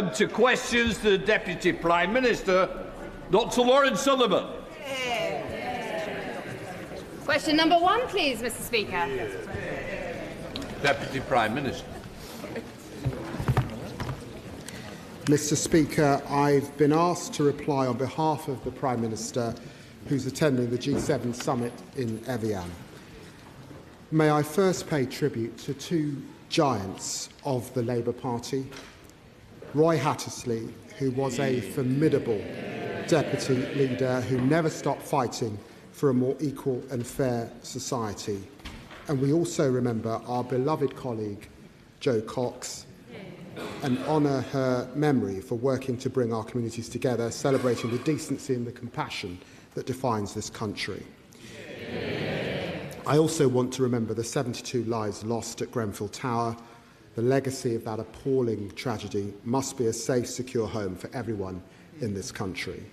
To questions to the Deputy Prime Minister, Dr. Lawrence Sullivan. Question number 1, please, Mr. Speaker. Deputy Prime Minister. Mr. Speaker, I've been asked to reply on behalf of the Prime Minister, who's attending the G7 summit in Évian. May I first pay tribute to two giants of the Labour Party, Roy Hattersley, who was a formidable deputy leader who never stopped fighting for a more equal and fair society. And we also remember our beloved colleague, Jo Cox, and honour her memory for working to bring our communities together, celebrating the decency and the compassion that defines this country. I also want to remember the 72 lives lost at Grenfell Tower. The legacy of that appalling tragedy must be a safe, secure home for everyone in this country.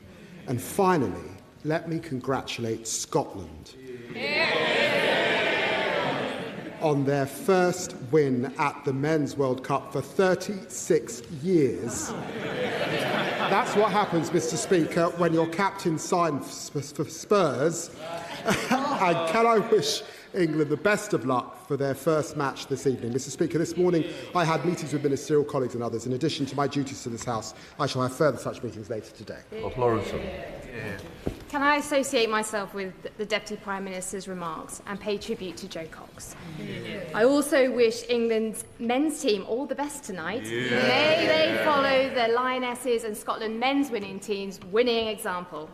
And finally, let me congratulate Scotland on their first win at the Men's World Cup for 36 years. That's what happens, Mr. Speaker, when your captain signs for Spurs. And can I wish England the best of luck for their first match this evening. Mr. Speaker, this morning I had meetings with ministerial colleagues and others. In addition to my duties to this House, I shall have further such meetings later today. Can I associate myself with the Deputy Prime Minister's remarks and pay tribute to Jo Cox? I also wish England's men's team all the best tonight. May they follow the Lionesses and Scotland men's winning team's winning example.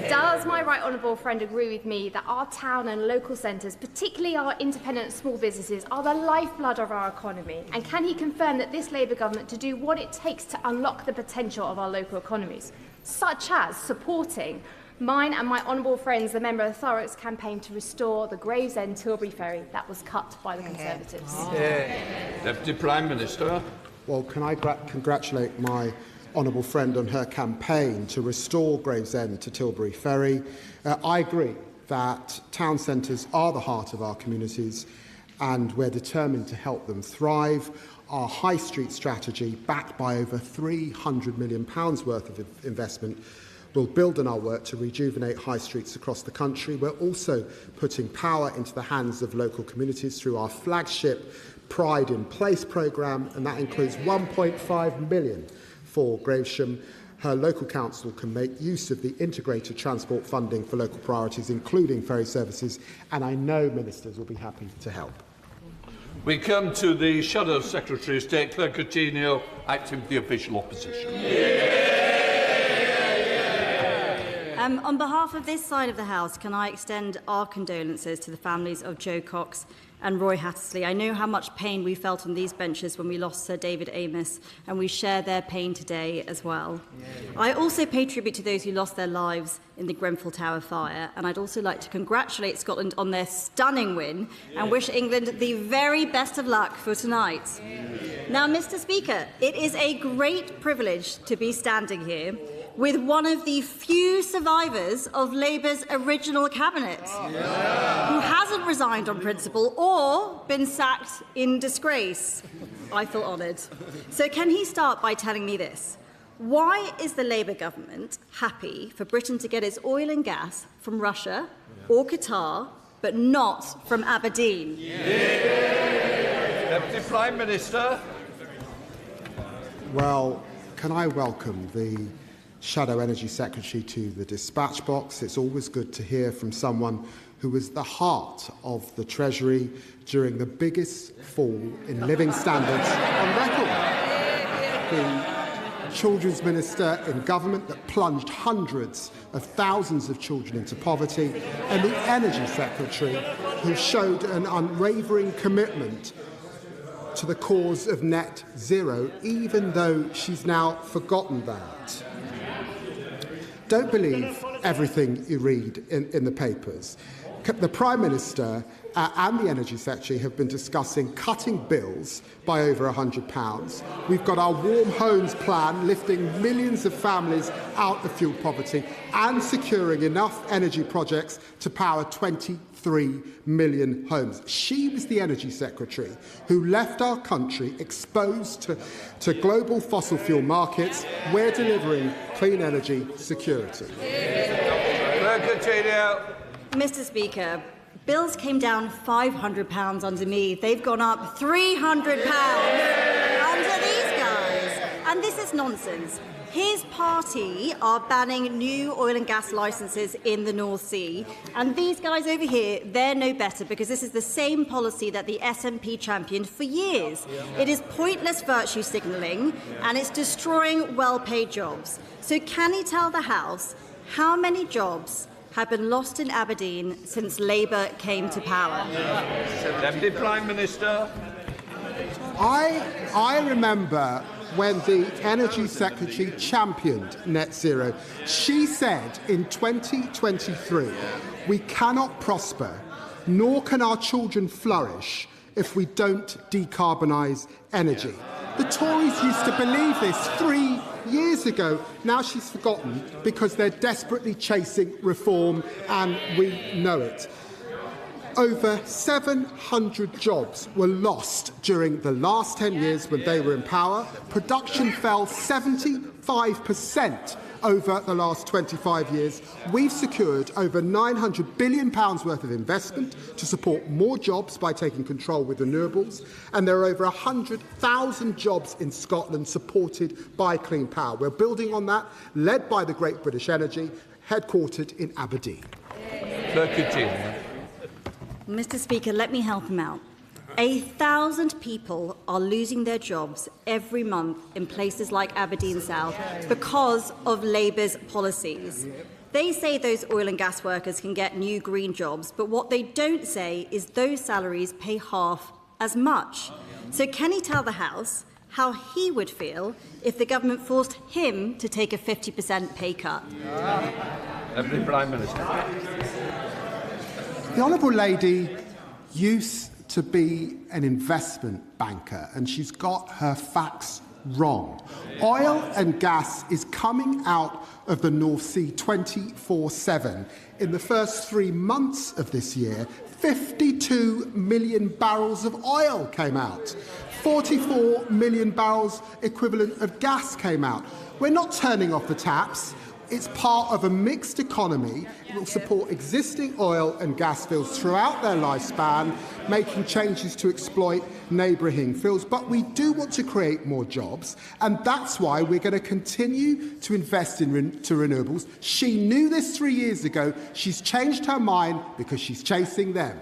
Does my right honourable friend agree with me that our town and local centres, particularly our independent small businesses, are the lifeblood of our economy? And can he confirm that this Labour government to do what it takes to unlock the potential of our local economies, such as supporting mine and my honourable friends, the member of the Tariffs campaign to restore the Gravesend-Tilbury ferry that was cut by the Conservatives? Deputy Prime Minister. Well, can I congratulate my honourable friend on her campaign to restore Gravesend to Tilbury ferry. I agree that town centres are the heart of our communities and we're determined to help them thrive. Our high street strategy, backed by over £300 million worth of investment, will build on our work to rejuvenate high streets across the country. We're also putting power into the hands of local communities through our flagship Pride in Place programme, and that includes £1.5 million for Gravesham. Her local council can make use of the integrated transport funding for local priorities, including ferry services, and I know ministers will be happy to help. We come to the Shadow Secretary of State, Claire Coutinho, acting for the official opposition. On behalf of this side of the House, can I extend our condolences to the families of Jo Cox and Roy Hattersley. I know how much pain we felt on these benches when we lost Sir David Lammy, and we share their pain today as well. I also pay tribute to those who lost their lives in the Grenfell Tower fire, and I'd also like to congratulate Scotland on their stunning win and wish England the very best of luck for tonight. Now, Mr. Speaker, it is a great privilege to be standing here with one of the few survivors of Labour's original cabinet, who hasn't resigned on principle or been sacked in disgrace. I feel honoured. So can he start by telling me this? Why is the Labour government happy for Britain to get its oil and gas from Russia or Qatar, but not from Aberdeen? Deputy Prime Minister. Well, can I welcome the Shadow Energy Secretary to the dispatch box. It's always good to hear from someone who was the heart of the Treasury during the biggest fall in living standards on record. The Children's Minister in government that plunged hundreds of thousands of children into poverty, and the Energy Secretary who showed an unwavering commitment to the cause of net zero, even though she's now forgotten that. Don't believe everything you read in the papers. the Prime Minister and the Energy Secretary have been discussing cutting bills by over £100. We've got our Warm Homes plan lifting millions of families out of fuel poverty and securing enough energy projects to power 23 million homes. She was the Energy Secretary who left our country exposed to global fossil fuel markets. We're delivering clean energy security. Mr. Speaker, bills came down £500 under me. They've gone up £300 under these guys. And this is nonsense. His party are banning new oil and gas licences in the North Sea. And these guys over here, they're no better, because this is the same policy that the SNP championed for years. It is pointless virtue signalling, and it's destroying well-paid jobs. So can he tell the House how many jobs have been lost in Aberdeen since Labour came to power? Deputy Prime Minister. I remember when the Energy Secretary championed net zero. She said in 2023, we cannot prosper, nor can our children flourish if we don't decarbonise energy. The Tories used to believe this 3 years ago. Now she's forgotten because they're desperately chasing reform, and we know it. Over 700 jobs were lost during the last 10 years when they were in power. Production fell 75% over the last 25 years. We've secured over £900 billion worth of investment to support more jobs by taking control with renewables, and there are over 100,000 jobs in Scotland supported by clean power. We're building on that, led by the Great British Energy, headquartered in Aberdeen. Mr. Speaker, let me help him out. 1,000 people are losing their jobs every month in places like Aberdeen South because of Labour's policies. They say those oil and gas workers can get new green jobs, but what they don't say is those salaries pay half as much. So can he tell the House how he would feel if the government forced him to take a 50% pay cut? Deputy Prime Minister. The Honourable Lady used to be an investment banker, and she's got her facts wrong. Oil and gas is coming out of the North Sea 24/7. In the first 3 months of this year, 52 million barrels of oil came out. 44 million barrels equivalent of gas came out. We're not turning off the taps. It's part of a mixed economy. It will support existing oil and gas fields throughout their lifespan, making changes to exploit neighbouring fields. But we do want to create more jobs, and that's why we're going to continue to invest in renewables. She knew this 3 years ago. She's changed her mind because she's chasing them.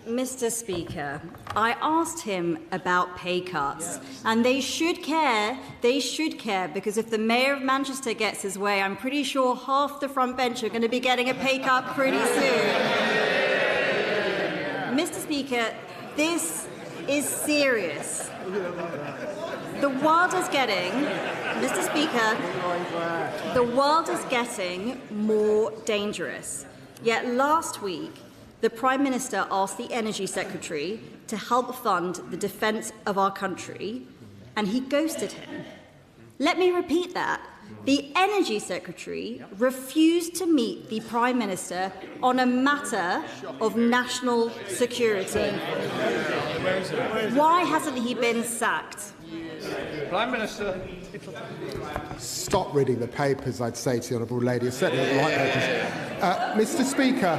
Mr. Speaker, I asked him about pay cuts, and they should care, because if the Mayor of Manchester gets his way, I'm pretty sure half the front bench are going to be getting a pay cut pretty soon. Mr. Speaker, this is serious. The world is getting, Mr. Speaker, the world is getting more dangerous. Yet last week, the Prime Minister asked the Energy Secretary to help fund the defence of our country, and he ghosted him. Let me repeat that. The Energy Secretary refused to meet the Prime Minister on a matter of national security. Why hasn't he been sacked? Prime Minister. Stop reading the papers, I'd say to the Honourable Lady. I certainly don't like papers. Mr. Speaker,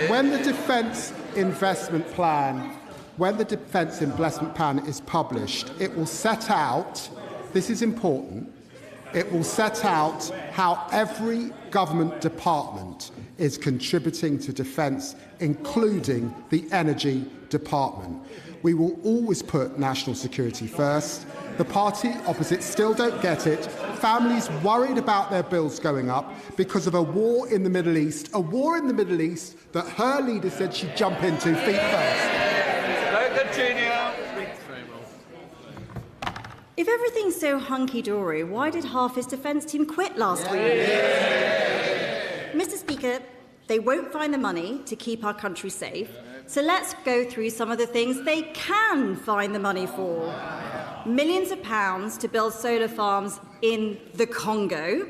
when the Defence Investment Plan is published, it will set out, this is important, it will set out how every government department is contributing to defence, including the Energy Department. We will always put national security first. The party opposite still don't get it. Families worried about their bills going up because of a war in the Middle East, that her leader said she'd jump into feet first. If everything's so hunky-dory, why did half his defence team quit last week? Mr. Speaker, they won't find the money to keep our country safe. So let's go through some of the things they can find the money for. Millions of pounds to build solar farms in the Congo,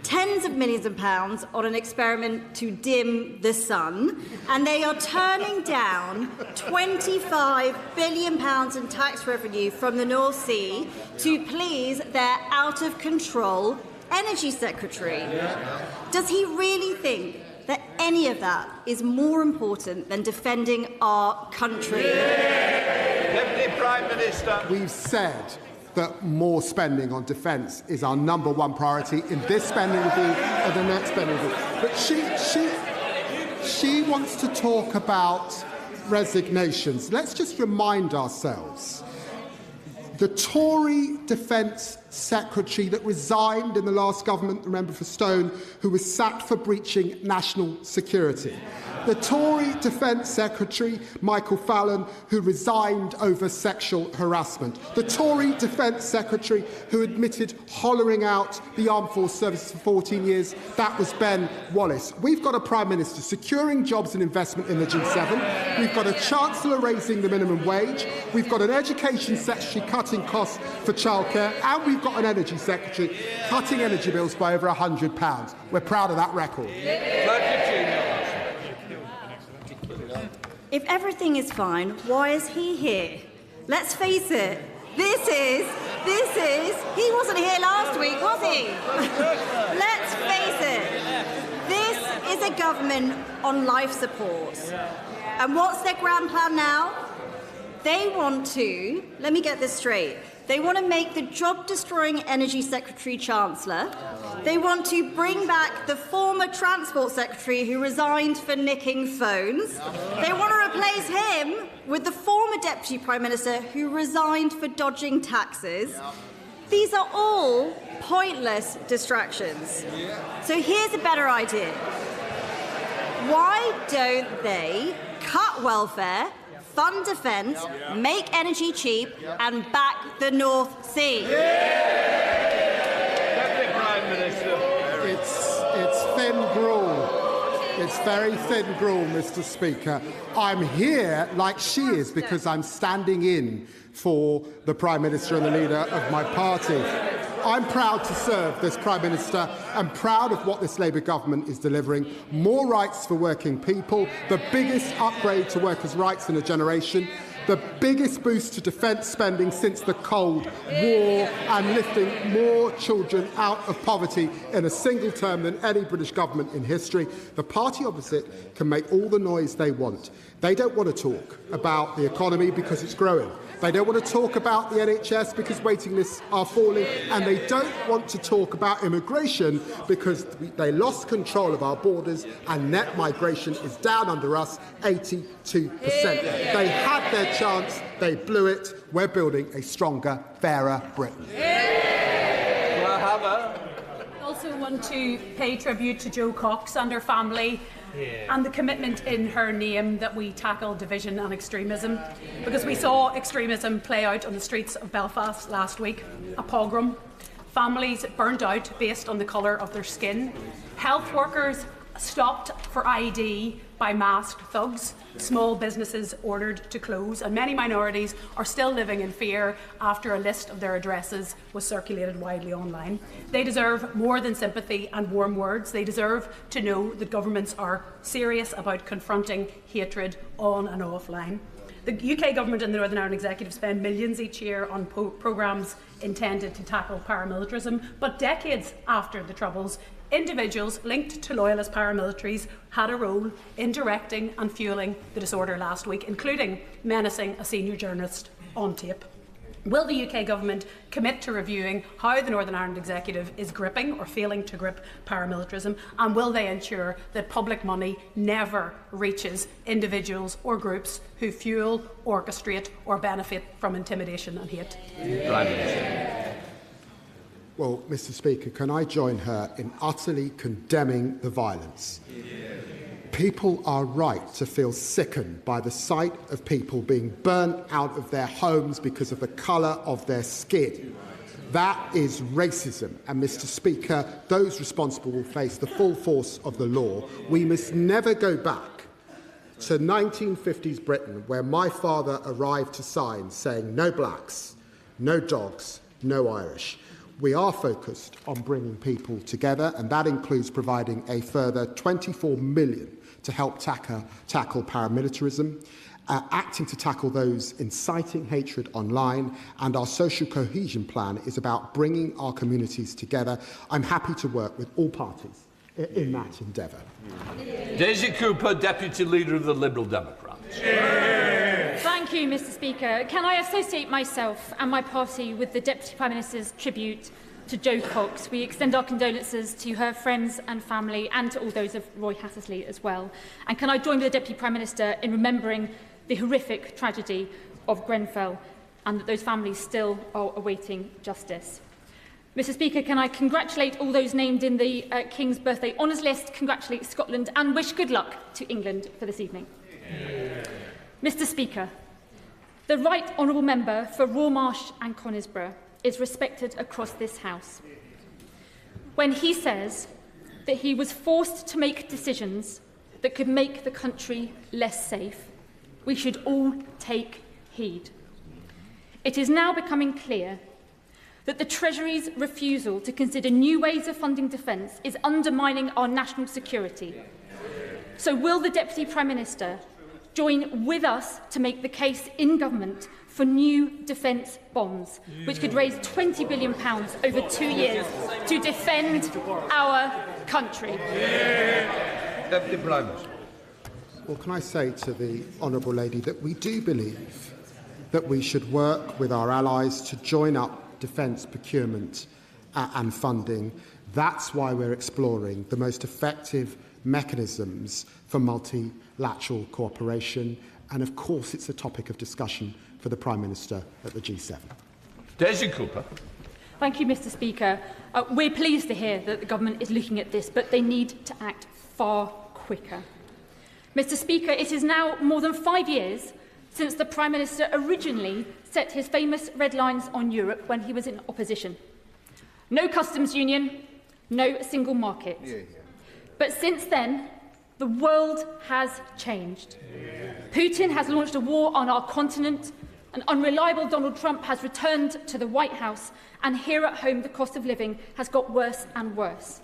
tens of millions of pounds on an experiment to dim the sun, and they are turning down £25 billion in tax revenue from the North Sea to please their out-of-control Energy Secretary. Does he really think that any of that is more important than defending our country? Deputy Prime Minister. We've said that more spending on defence is our #1 priority in this spending review or the next spending review. But she wants to talk about resignations. Let's just remind ourselves. The Tory Defence Secretary that resigned in the last government, the member for Stone, who was sacked for breaching national security. The Tory Defence Secretary, Michael Fallon, who resigned over sexual harassment. The Tory Defence Secretary who admitted hollowing out the Armed Forces Service for 14 years. That was Ben Wallace. We've got a Prime Minister securing jobs and investment in the G7. We've got a Chancellor raising the minimum wage. We've got an Education Secretary cutting costs for childcare. And we've got an Energy Secretary cutting energy bills by over £100. We're proud of that record. If everything is fine, why is he here? Let's face it, this is, he wasn't here last week, was he? Let's face it, this is a government on life support. And what's their grand plan now? They want to, let me get this straight, they want to make the job-destroying Energy Secretary Chancellor. They want to bring back the former Transport Secretary who resigned for nicking phones. They want to replace him with the former Deputy Prime Minister who resigned for dodging taxes. These are all pointless distractions. So here's a better idea. Why don't they cut welfare, fund defence, make energy cheap, and back the North Sea? Deputy Prime Minister. It's thin gruel. It's very thin gruel, Mr. Speaker. I'm here like she is because I'm standing in for the Prime Minister and the leader of my party. I'm proud to serve this Prime Minister and proud of what this Labour government is delivering. More rights for working people, the biggest upgrade to workers' rights in a generation, the biggest boost to defence spending since the Cold War, and lifting more children out of poverty in a single term than any British government in history. The party opposite can make all the noise they want. They don't want to talk about the economy because it's growing. They don't want to talk about the NHS because waiting lists are falling, and they don't want to talk about immigration because they lost control of our borders and net migration is down under us 82%. They had their chance, they blew it. We're building a stronger, fairer Britain. I also want to pay tribute to Jo Cox and her family and the commitment in her name that we tackle division and extremism, because we saw extremism play out on the streets of Belfast last week, a pogrom, families burnt out based on the colour of their skin, health workers stopped for ID by masked thugs, small businesses ordered to close, and many minorities are still living in fear after a list of their addresses was circulated widely online. They deserve more than sympathy and warm words. They deserve to know that governments are serious about confronting hatred on and offline. The UK Government and the Northern Ireland Executive spend millions each year on programmes intended to tackle paramilitarism, but decades after the Troubles, individuals linked to loyalist paramilitaries had a role in directing and fuelling the disorder last week, including menacing a senior journalist on tape. Will the UK Government commit to reviewing how the Northern Ireland Executive is gripping or failing to grip paramilitarism, and will they ensure that public money never reaches individuals or groups who fuel, orchestrate or benefit from intimidation and hate? Prime Minister. Well, Mr. Speaker, can I join her in utterly condemning the violence? People are right to feel sickened by the sight of people being burnt out of their homes because of the colour of their skin. That is racism, and Mr. Speaker, those responsible will face the full force of the law. We must never go back to 1950s Britain, where my father arrived to signs saying no blacks, no dogs, no Irish. We are focused on bringing people together, and that includes providing a further £24 million to help tackle paramilitarism, acting to tackle those inciting hatred online, and our social cohesion plan is about bringing our communities together. I'm happy to work with all parties in that endeavour. Daisy Cooper, Deputy Leader of the Liberal Democrats. Thank you, Mr. Speaker. Can I associate myself and my party with the Deputy Prime Minister's tribute to Jo Cox? We extend our condolences to her friends and family and to all those of Roy Hattersley as well. And can I join with the Deputy Prime Minister in remembering the horrific tragedy of Grenfell and that those families still are awaiting justice? Mr. Speaker, can I congratulate all those named in the King's Birthday Honours List, congratulate Scotland and wish good luck to England for this evening. Mr. Speaker, the Right Honourable Member for Rawmarsh and Conisbrough is respected across this House. When he says that he was forced to make decisions that could make the country less safe, we should all take heed. It is now becoming clear that the Treasury's refusal to consider new ways of funding defence is undermining our national security. So will the Deputy Prime Minister join with us to make the case in government for new defence bonds, which could raise £20 billion over 2 years to defend our country? Deputy Prime Minister. Well, can I say to the Honourable Lady that we do believe that we should work with our allies to join up defence procurement and funding. That's why we're exploring the most effective mechanisms for multilateral cooperation. And of course, it's a topic of discussion for the Prime Minister at the G7. Daisy Cooper. Thank you, Mr. Speaker. We're pleased to hear that the government is looking at this, but they need to act far quicker. Mr. Speaker, it is now more than 5 years since the Prime Minister originally set his famous red lines on Europe when he was in opposition. No customs union, no single market. But since then, the world has changed. Putin has launched a war on our continent, an unreliable Donald Trump has returned to the White House, and here at home the cost of living has got worse and worse.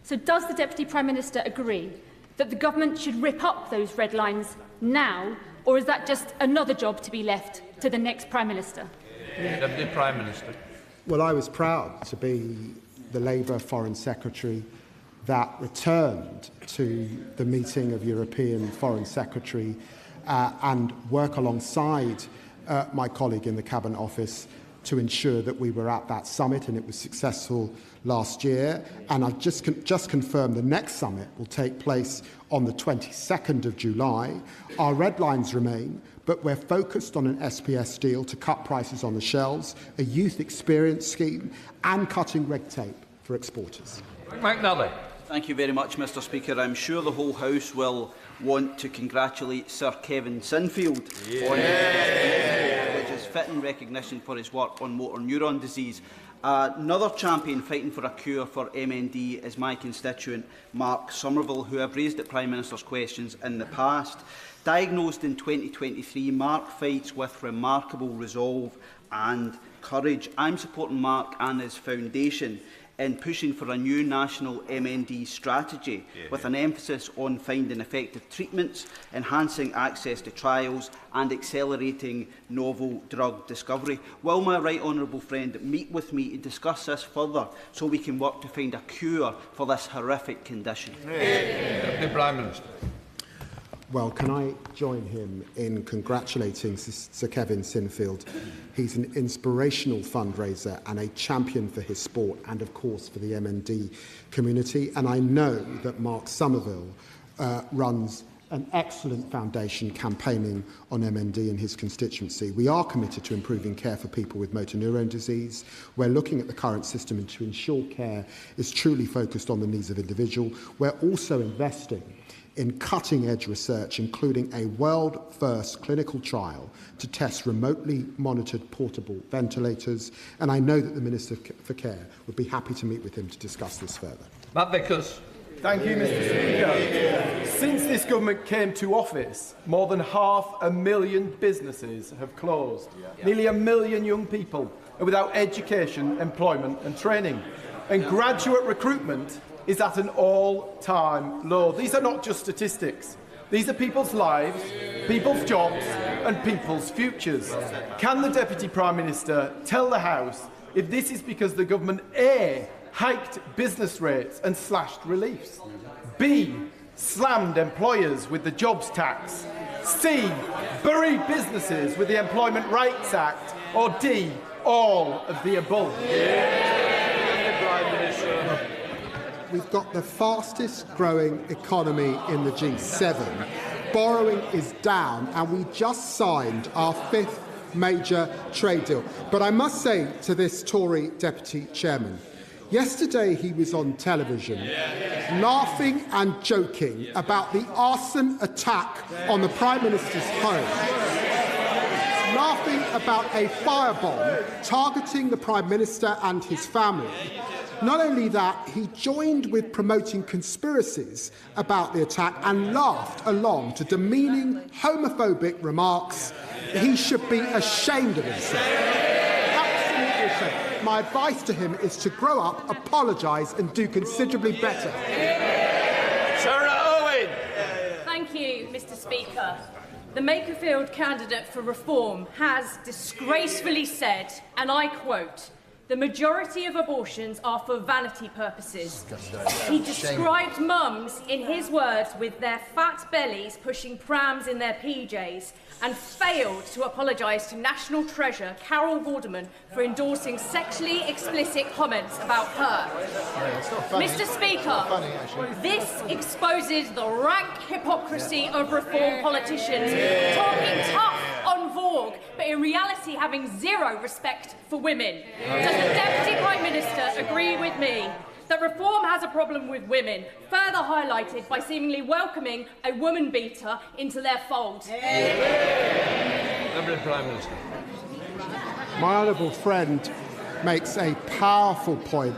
So does the Deputy Prime Minister agree that the government should rip up those red lines now, or is that just another job to be left to the next Prime Minister? Deputy Prime Minister. Well, I was proud to be the Labour Foreign Secretary that returned to the meeting of European Foreign Secretary and work alongside my colleague in the Cabinet Office to ensure that we were at that summit, and it was successful last year. And I've just confirmed the next summit will take place on the 22nd of July. Our red lines remain, but we're focused on an SPS deal to cut prices on the shelves, a youth experience scheme, and cutting red tape for exporters. McNally. Thank you very much, Mr. Speaker. I'm sure the whole House will want to congratulate Sir Kevin Sinfield on which is fitting recognition for his work on motor neuron disease. Another champion fighting for a cure for MND is my constituent Mark Somerville, who I've raised at Prime Minister's questions in the past. Diagnosed in 2023, Mark fights with remarkable resolve and courage. I'm supporting Mark and his foundation in pushing for a new national MND strategy with an emphasis on finding effective treatments, enhancing access to trials and accelerating novel drug discovery. Will my right honourable friend meet with me to discuss this further so we can work to find a cure for this horrific condition? Deputy Prime Minister. Well, can I join him in congratulating Sir Kevin Sinfield? He's an inspirational fundraiser and a champion for his sport and, of course, for the MND community. And I know that Mark Somerville runs an excellent foundation campaigning on MND in his constituency. We are committed to improving care for people with motor neurone disease. We're looking at the current system to ensure care is truly focused on the needs of individuals. We're also investing in cutting-edge research, including a world-first clinical trial to test remotely monitored portable ventilators, and I know that the Minister for Care would be happy to meet with him to discuss this further. Matt Vickers. Thank you, Mr. Speaker. Since this government came to office, more than 500,000 businesses have closed. Nearly 1 million young people are without education, employment and training. And graduate recruitment is at an all-time low. These are not just statistics. These are people's lives, people's jobs and people's futures. Can the Deputy Prime Minister tell the House if this is because the government A, hiked business rates and slashed reliefs, B, slammed employers with the jobs tax, C, buried businesses with the Employment Rights Act, or D, all of the above? We've got the fastest growing economy in the G7. Borrowing is down, and we just signed our 5th major trade deal. But I must say to this Tory Deputy Chairman, yesterday he was on television laughing and joking about the arson attack on the Prime Minister's home, laughing about a firebomb targeting the Prime Minister and his family. Not only that, he joined with promoting conspiracies about the attack and laughed along to demeaning homophobic remarks. He should be ashamed of himself. Absolutely ashamed. My advice to him is to grow up, apologise and do considerably better. Sarah Owen. Thank you, Mr. Speaker. The Makerfield candidate for reform has disgracefully said, and I quote, "The majority of abortions are for vanity purposes." He described mums, in his words, with their fat bellies pushing prams in their PJs, and failed to apologise to national treasure Carol Vorderman for endorsing sexually explicit comments about her. Mr. Speaker, this exposes the rank hypocrisy of reform politicians talking tough on Vogue, but in reality having zero respect for women. Does the Deputy Prime Minister agree with me that reform has a problem with women, further highlighted by seemingly welcoming a woman beater into their fold? Deputy Prime Minister. My honourable friend makes a powerful point.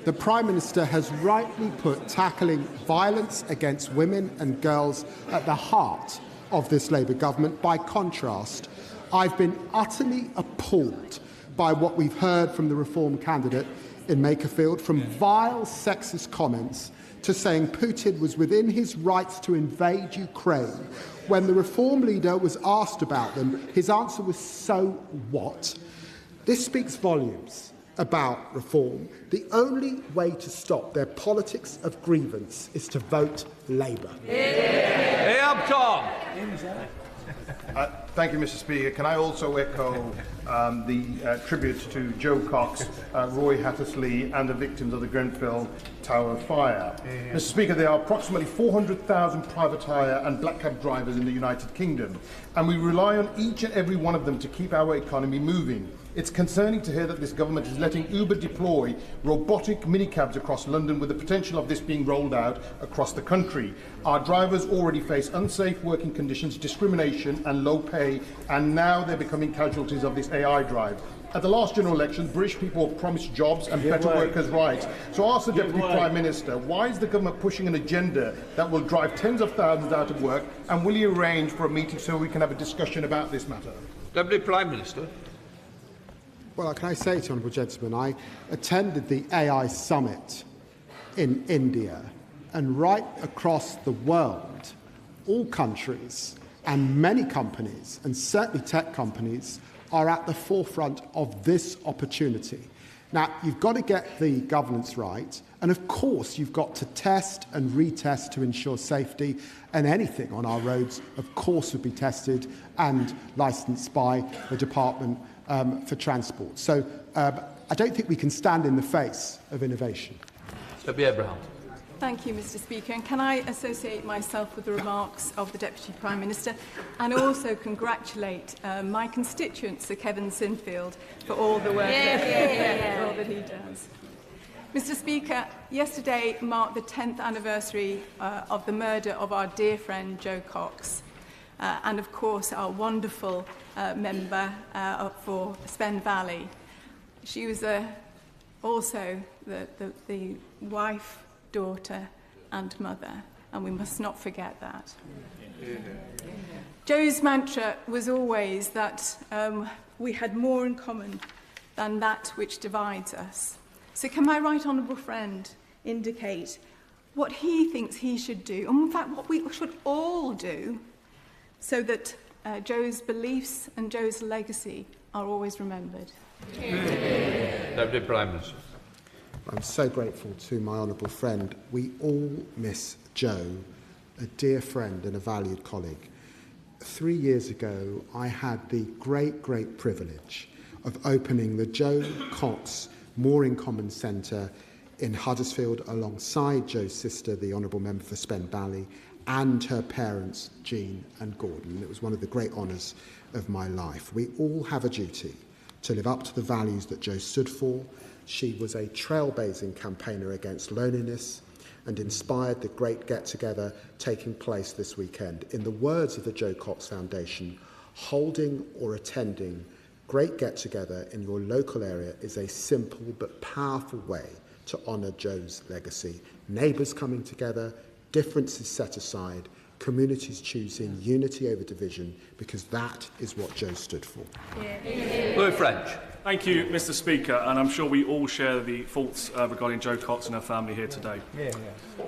The Prime Minister has rightly put tackling violence against women and girls at the heart of this Labour government. By contrast, I've been utterly appalled by what we've heard from the reform candidate in Makerfield, from vile sexist comments to saying Putin was within his rights to invade Ukraine. When the reform leader was asked about them, his answer was, "So what?" This speaks volumes about reform. The only way to stop their politics of grievance is to vote Labour. Thank you, Mr. Speaker. Can I also echo the tribute to Joe Cox, Roy Hattersley and the victims of the Grenfell Tower fire. Mr. Speaker, there are approximately 400,000 private hire and black cab drivers in the United Kingdom, and we rely on each and every one of them to keep our economy moving. It's concerning to hear that this government is letting Uber deploy robotic minicabs across London, with the potential of this being rolled out across the country. Our drivers already face unsafe working conditions, discrimination and low pay, and now they're becoming casualties of this AI drive. At the last general election, British people were promised jobs and better workers' rights. So I ask the Deputy Prime Minister, why is the government pushing an agenda that will drive tens of thousands out of work, and will he arrange for a meeting so we can have a discussion about this matter? Deputy Prime Minister. Well, can I say to honourable gentlemen, I attended the AI summit in India, and right across the world, all countries and many companies, and certainly tech companies, are at the forefront of this opportunity. Now, you've got to get the governance right, and of course you've got to test and retest to ensure safety, and anything on our roads, of course, would be tested and licensed by the Department for Transport. So I don't think we can stand in the face of innovation. Abraham. Thank you, Mr. Speaker. And can I associate myself with the remarks of the Deputy Prime Minister, and also congratulate my constituent, Sir Keir Starmer, for all the work all that he does. Mr. Speaker, yesterday marked the 10th anniversary of the murder of our dear friend Jo Cox, and of course our wonderful member for Spen Valley. She was also the wife, daughter and mother, and we must not forget that. Jo's mantra was always that we had more in common than that which divides us. So can my right honourable friend indicate what he thinks he should do, and in fact what we should all do, so that Jo's beliefs and Jo's legacy are always remembered? Deputy Prime Minister. I'm so grateful to my honourable friend. We all miss Jo, a dear friend and a valued colleague. 3 years ago, I had the great privilege of opening the Jo Cox More in Common Centre in Huddersfield alongside Jo's sister, the Honourable Member for Spen Valley, and her parents, Jean and Gordon. It was one of the great honours of my life. We all have a duty to live up to the values that Jo stood for. She was a trailblazing campaigner against loneliness and inspired the great get-together taking place this weekend. In the words of the Jo Cox Foundation, holding or attending great get-together in your local area is a simple but powerful way to honour Jo's legacy. Neighbours coming together, differences set aside, communities choosing unity over division, because that is what Jo stood for. Roy French. Thank you, Mr. Speaker, and I'm sure we all share the thoughts regarding Jo Cox and her family here today.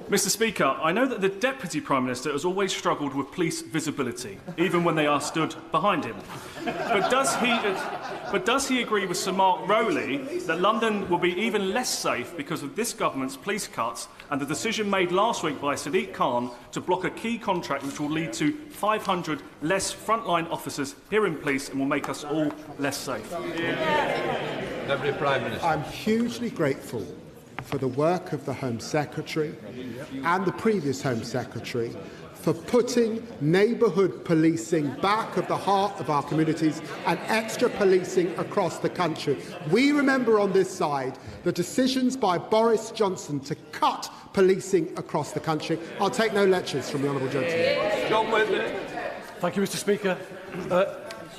Mr. Speaker, I know that the Deputy Prime Minister has always struggled with police visibility, even when they are stood behind him. But does he agree with Sir Mark Rowley that London will be even less safe because of this government's police cuts and the decision made last week by Sadiq Khan to block a key contract which will lead to 500 less frontline officers here in police and will make us all less safe? Deputy Prime Minister. I'm hugely grateful for the work of the Home Secretary and the previous Home Secretary for putting neighbourhood policing back at the heart of our communities and extra policing across the country. We remember on this side the decisions by Boris Johnson to cut policing across the country. I'll take no lectures from the honourable gentleman. Thank you, Mr. Speaker.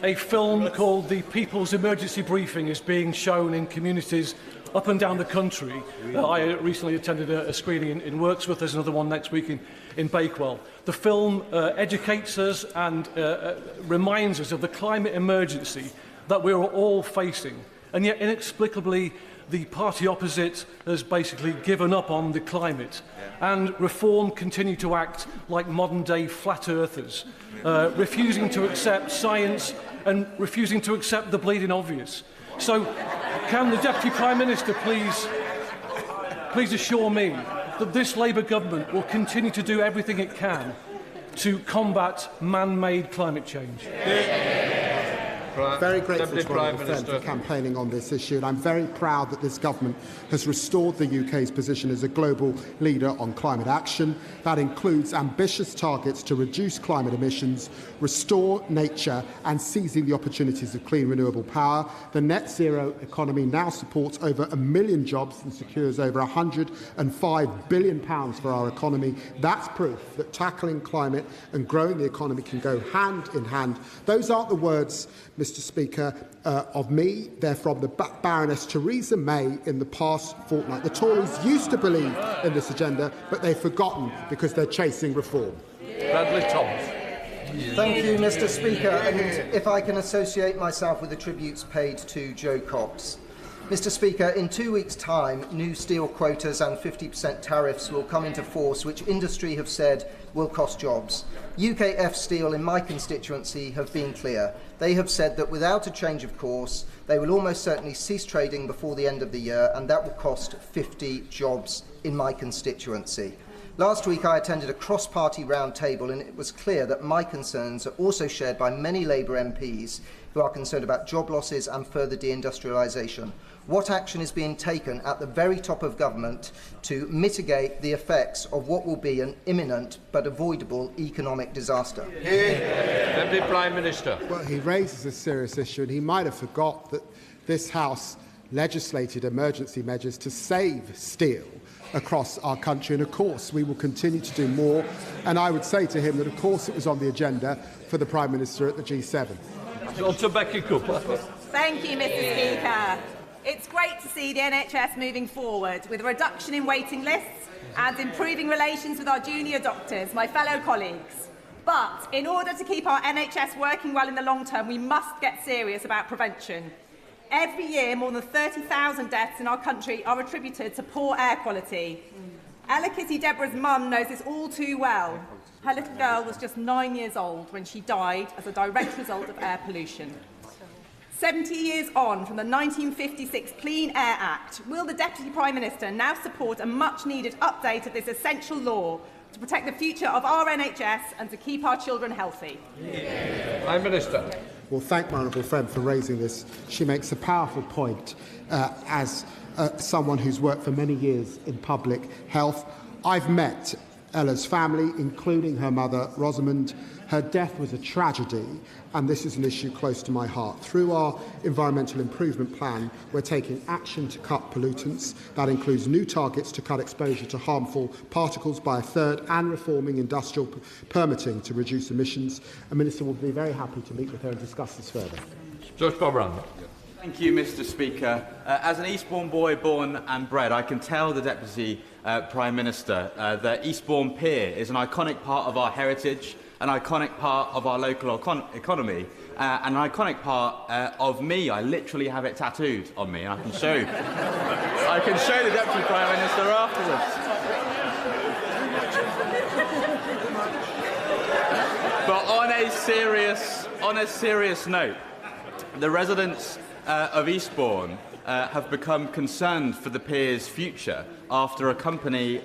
A film called The People's Emergency Briefing is being shown in communities up and down the country. I recently attended a screening in Wirksworth. There's another one next week in Bakewell. The film educates us and reminds us of the climate emergency that we're all facing. And yet, inexplicably, the party opposite has basically given up on the climate. And Reform continue to act like modern-day flat earthers, refusing to accept science and refusing to accept the bleeding obvious. So, can the Deputy Prime Minister please assure me that this Labour government will continue to do everything it can to combat man-made climate change? Very grateful to my friend for campaigning on this issue, and I'm very proud that this government has restored the UK's position as a global leader on climate action. That includes ambitious targets to reduce climate emissions, restore nature and seizing the opportunities of clean renewable power. The net zero economy now supports over 1 million jobs and secures over £105 billion for our economy. That's proof that tackling climate and growing the economy can go hand in hand. Those aren't the words, Mr. Speaker, of me. They're from the Baroness Theresa May in the past fortnight. The Tories used to believe in this agenda, but they've forgotten because they're chasing reform. Bradley Thomas. Thank you, Mr. Speaker. And if I can associate myself with the tributes paid to Jo Cox. Mr. Speaker, in 2 weeks' time, new steel quotas and 50% tariffs will come into force, which industry have said will cost jobs. UKF Steel in my constituency have been clear. They have said that without a change of course, they will almost certainly cease trading before the end of the year, and that will cost 50 jobs in my constituency. Last week I attended a cross-party round table, and it was clear that my concerns are also shared by many Labour MPs who are concerned about job losses and further deindustrialisation. What action is being taken at the very top of government to mitigate the effects of what will be an imminent but avoidable economic disaster? Deputy Prime Minister. Well, he raises a serious issue, and he might have forgot that this House legislated emergency measures to save steel across our country, and of course we will continue to do more. And I would say to him that of course it was on the agenda for the Prime Minister at the G7. Dr. Becky Cooper. Thank you, Mr. Speaker. It's great to see the NHS moving forward with a reduction in waiting lists and improving relations with our junior doctors, my fellow colleagues. But in order to keep our NHS working well in the long term, we must get serious about prevention. Every year, more than 30,000 deaths in our country are attributed to poor air quality. Ella Kitty Deborah's mum knows this all too well. Her little girl was just 9 years old when she died as a direct result of air pollution. 70 years on from the 1956 Clean Air Act, will the Deputy Prime Minister now support a much-needed update of this essential law to protect the future of our NHS and to keep our children healthy? Prime Minister. Well, thank my honourable friend for raising this. She makes a powerful point as someone who's worked for many years in public health. I've met Ella's family, including her mother, Rosamond. Her death was a tragedy, and this is an issue close to my heart. Through our Environmental Improvement Plan, we're taking action to cut pollutants. That includes new targets to cut exposure to harmful particles by a third and reforming industrial permitting to reduce emissions. A Minister will be very happy to meet with her and discuss this further. Judge Bob Randall. Thank you, Mr. Speaker. As an Eastbourne boy born and bred, I can tell the Deputy Prime Minister that Eastbourne Pier is an iconic part of our heritage, an iconic part of our local economy, and an iconic part of me. I literally have it tattooed on me, and I can show the Deputy Prime Minister afterwards. But on a serious note, the residents of Eastbourne have become concerned for the pier's future after a company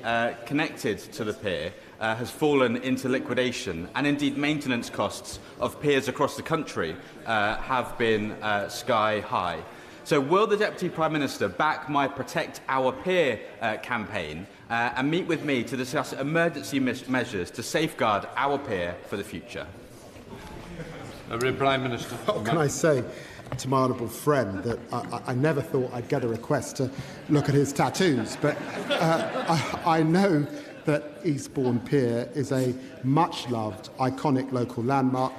connected to the pier has fallen into liquidation, and indeed maintenance costs of piers across the country have been sky high. So will the Deputy Prime Minister back my Protect Our Pier campaign and meet with me to discuss emergency measures to safeguard our pier for the future? Prime Minister. What can I say to my honourable friend that I never thought I'd get a request to look at his tattoos, but I know that Eastbourne Pier is a much-loved, iconic local landmark.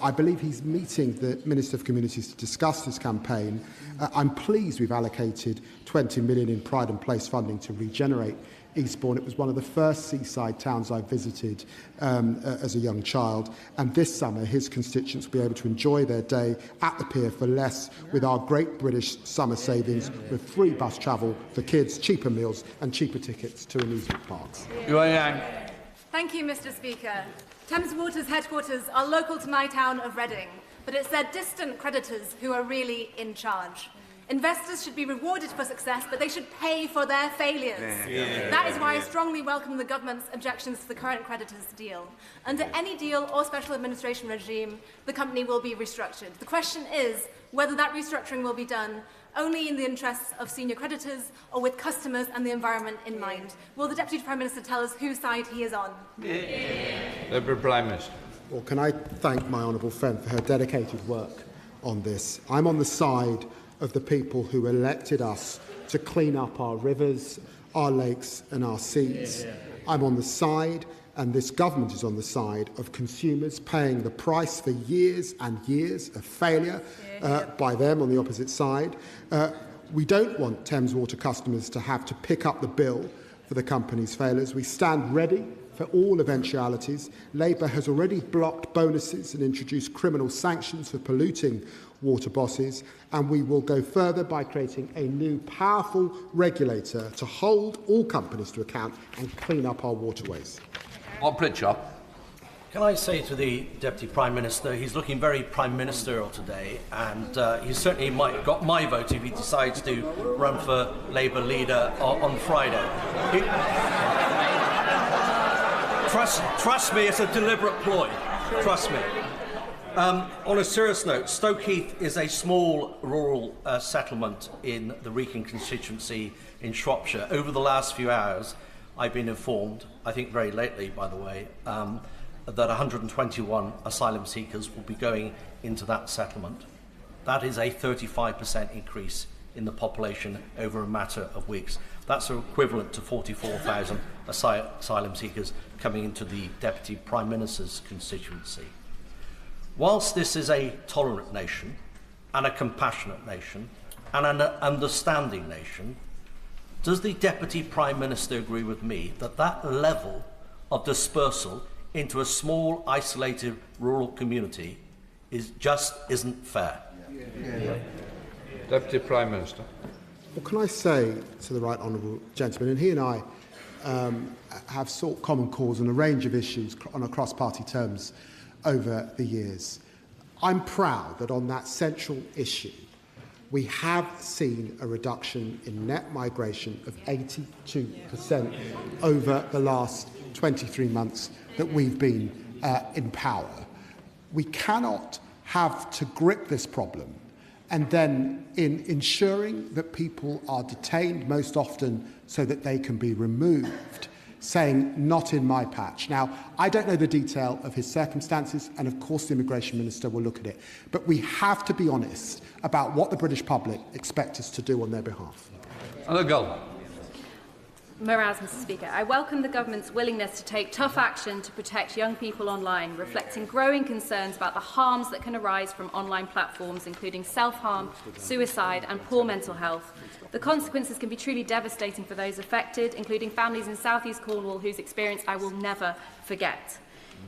I believe he's meeting the Minister for Communities to discuss this campaign. I'm pleased we've allocated 20 million in Pride and Place funding to regenerate Eastbourne. It was one of the first seaside towns I visited as a young child, and this summer his constituents will be able to enjoy their day at the pier for less with our great British summer savings, with free bus travel for kids, cheaper meals and cheaper tickets to amusement parks. Thank you, Mr. Speaker. Thames Water's headquarters are local to my town of Reading, but it's their distant creditors who are really in charge. Investors should be rewarded for success, but they should pay for their failures. That is why I strongly welcome the government's objections to the current creditors deal. Under any deal or special administration regime, the company will be restructured. The question is whether that restructuring will be done only in the interests of senior creditors or with customers and the environment in mind. Will the Deputy Prime Minister tell us whose side he is on? Prime Minister. Well, can I thank my honourable friend for her dedicated work on this? I'm on the side of the people who elected us to clean up our rivers, our lakes and our seas. I'm on the side, and this government is on the side, of consumers paying the price for years and years of failure by them on the opposite side. We don't want Thames Water customers to have to pick up the bill for the company's failures. We stand ready for all eventualities. Labour has already blocked bonuses and introduced criminal sanctions for polluting water bosses, and we will go further by creating a new powerful regulator to hold all companies to account and clean up our waterways. Pritchard. Can I say to the Deputy Prime Minister, he's looking very Prime Ministerial today, and he certainly might have got my vote if he decides to run for Labour leader on Friday. Trust me, it's a deliberate ploy. Trust me. On a serious note, Stoke Heath is a small rural settlement in the Wrekin constituency in Shropshire. Over the last few hours, I've been informed, I think very lately, by the way, that 121 asylum seekers will be going into that settlement. That is a 35% increase in the population over a matter of weeks. That's equivalent to 44,000 asylum seekers coming into the Deputy Prime Minister's constituency. Whilst this is a tolerant nation and a compassionate nation and an understanding nation, does the Deputy Prime Minister agree with me that that level of dispersal into a small, isolated rural community isn't fair? Deputy Prime Minister. Well, can I say to the right honourable gentleman, and he and I have sought common cause on a range of issues on a cross-party terms over the years. I'm proud that on that central issue, we have seen a reduction in net migration of 82% over the last 23 months that we've been in power. We cannot have to grip this problem and then in ensuring that people are detained most often so that they can be removed, saying, not in my patch. Now, I don't know the detail of his circumstances, and of course the Immigration Minister will look at it, but we have to be honest about what the British public expect us to do on their behalf. Anna Gulman. Moraz, Mr. Speaker. I welcome the government's willingness to take tough action to protect young people online, reflecting growing concerns about the harms that can arise from online platforms, including self-harm, suicide and poor mental health. The consequences can be truly devastating for those affected, including families in South East Cornwall whose experience I will never forget.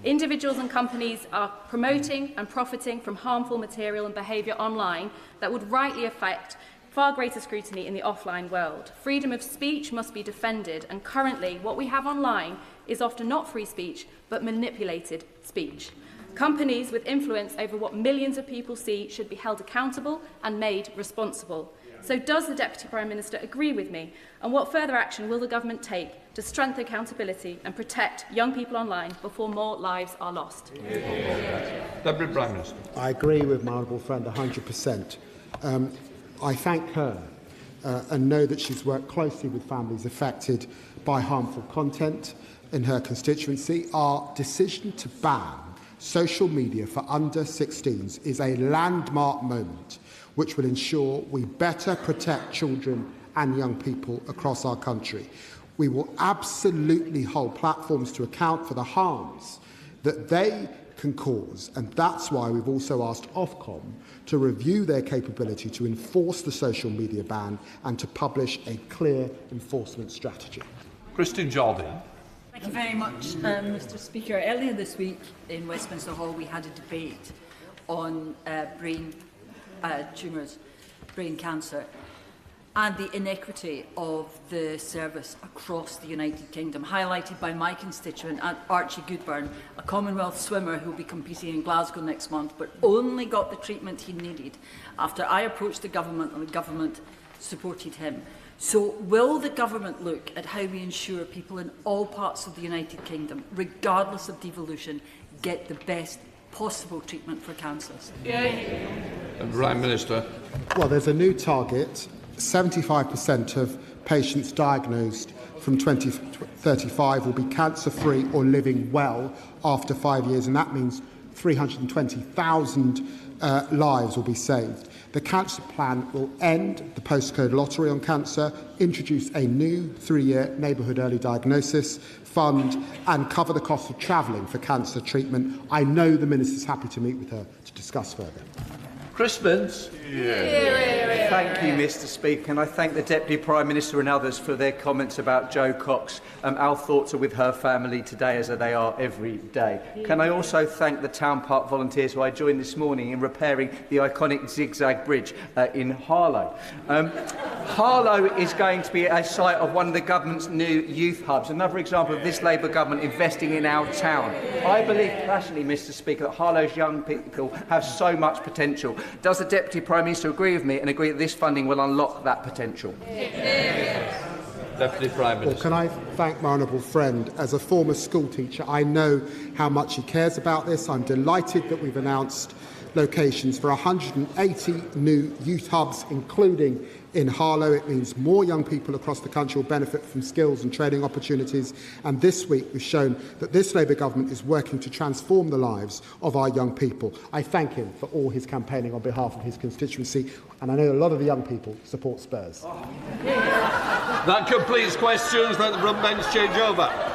Individuals and companies are promoting and profiting from harmful material and behaviour online that would rightly affect far greater scrutiny in the offline world. Freedom of speech must be defended, and currently what we have online is often not free speech, but manipulated speech. Companies with influence over what millions of people see should be held accountable and made responsible. So does the Deputy Prime Minister agree with me? And what further action will the government take to strengthen accountability and protect young people online before more lives are lost? Deputy Prime Minister. I agree with my honourable friend 100%. I thank her and know that she's worked closely with families affected by harmful content in her constituency. Our decision to ban social media for under 16s is a landmark moment which will ensure we better protect children and young people across our country. We will absolutely hold platforms to account for the harms that they can cause, and that's why we've also asked Ofcom to review their capability to enforce the social media ban and to publish a clear enforcement strategy. Christine Jardine. Thank you very much, Mr. Speaker. Earlier this week in Westminster Hall we had a debate on brain tumours, brain cancer, and the inequity of the service across the United Kingdom, highlighted by my constituent Archie Goodburn, a Commonwealth swimmer who will be competing in Glasgow next month, but only got the treatment he needed after I approached the government and the government supported him. So will the government look at how we ensure people in all parts of the United Kingdom, regardless of devolution, get the best possible treatment for cancers? Prime Minister. Well, there's a new target. 75% of patients diagnosed from 2035 will be cancer-free or living well after 5 years, and that means 320,000 lives will be saved. The cancer plan will end the postcode lottery on cancer, introduce a new 3-year neighbourhood early diagnosis fund, and cover the cost of travelling for cancer treatment. I know the Minister's happy to meet with her to discuss further. Chris Spence. Thank you, Mr. Speaker, and I thank the Deputy Prime Minister and others for their comments about Jo Cox. Our thoughts are with her family today, as they are every day. Can I also thank the Town Park volunteers who I joined this morning in repairing the iconic zigzag bridge in Harlow. Harlow is going to be a site of one of the government's new youth hubs, another example of this Labour government investing in our town. I believe passionately, Mr. Speaker, that Harlow's young people have so much potential. Does the Deputy Prime Minister agree with me and agree that this funding will unlock that potential? Deputy Prime Minister. Well, can I thank my honourable friend? As a former school teacher, I know how much he cares about this. I'm delighted that we've announced locations for 180 new youth hubs, including in Harlow. It means more young people across the country will benefit from skills and training opportunities. And this week we've shown that this Labour government is working to transform the lives of our young people. I thank him for all his campaigning on behalf of his constituency, and I know a lot of the young people support Spurs. That completes questions. Let the front bench change over.